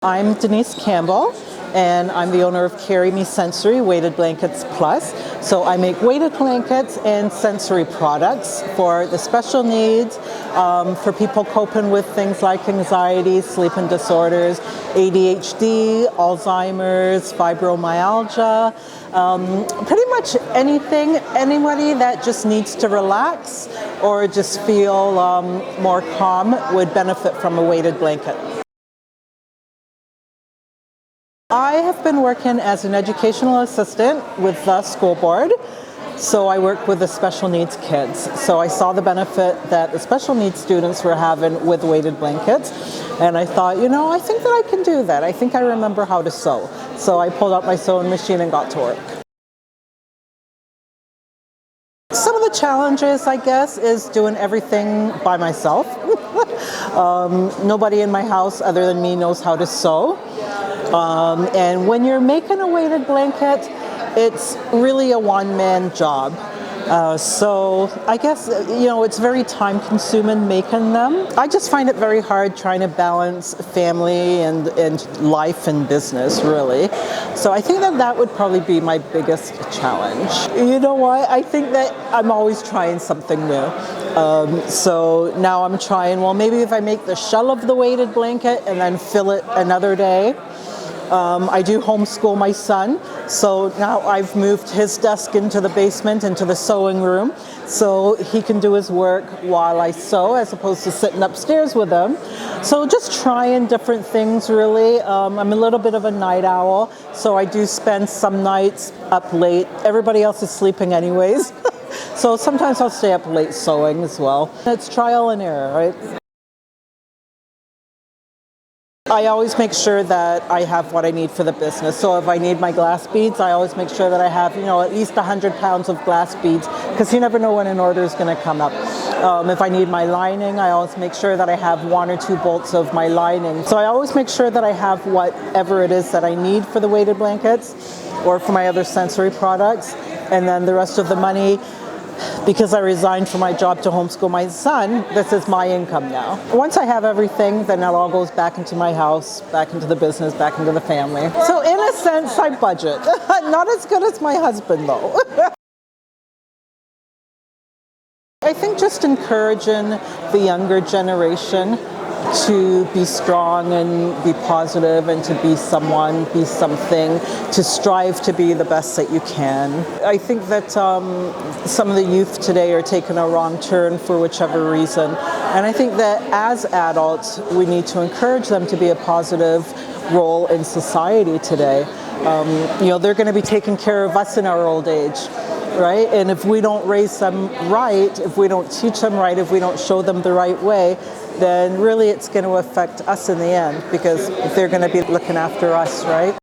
I'm Denise Campbell, and I'm the owner of Carry Me Sensory Weighted Blankets Plus. So I make weighted blankets and sensory products for the special needs, for people coping with things like anxiety, sleeping disorders, ADHD, Alzheimer's, fibromyalgia, pretty much anybody that just needs to relax or just feel more calm would benefit from a weighted blanket. I have been working as an educational assistant with the school board. So I work with the special needs kids. So I saw the benefit that the special needs students were having with weighted blankets. And I thought, I think that I can do that. I think I remember how to sew. So I pulled out my sewing machine and got to work. Some of the challenges, I guess, is doing everything by myself. Nobody in my house other than me knows how to sew. And when you're making a weighted blanket, it's really a one-man job. So I guess, it's very time-consuming making them. I just find it very hard trying to balance family and life and business, really. So I think that would probably be my biggest challenge. You know what? I think that I'm always trying something new. So now I'm trying, maybe if I make the shell of the weighted blanket and then fill it another day. I do homeschool my son, so now I've moved his desk into the basement, into the sewing room, so he can do his work while I sew as opposed to sitting upstairs with him. So just trying different things, really. I'm a little bit of a night owl, so I do spend some nights up late. Everybody else is sleeping anyways, so sometimes I'll stay up late sewing as well. It's trial and error, right? I always make sure that I have what I need for the business. So if I need my glass beads, I always make sure that I have, at least 100 pounds of glass beads, because you never know when an order is going to come up. If I need my lining, I always make sure that I have 1 or 2 bolts of my lining. So I always make sure that I have whatever it is that I need for the weighted blankets or for my other sensory products. And then the rest of the money, because I resigned from my job to homeschool my son, this is my income now. Once I have everything, then it all goes back into my house, back into the business, back into the family. So in a sense, I budget. Not as good as my husband, though. I think just encouraging the younger generation to be strong and be positive and to be someone, be something, to strive to be the best that you can. I think that some of the youth today are taking a wrong turn for whichever reason. And I think that as adults, we need to encourage them to be a positive role in society today. They're going to be taking care of us in our old age. Right? And if we don't raise them right, if we don't teach them right, if we don't show them the right way, then really it's going to affect us in the end, because they're going to be looking after us, right?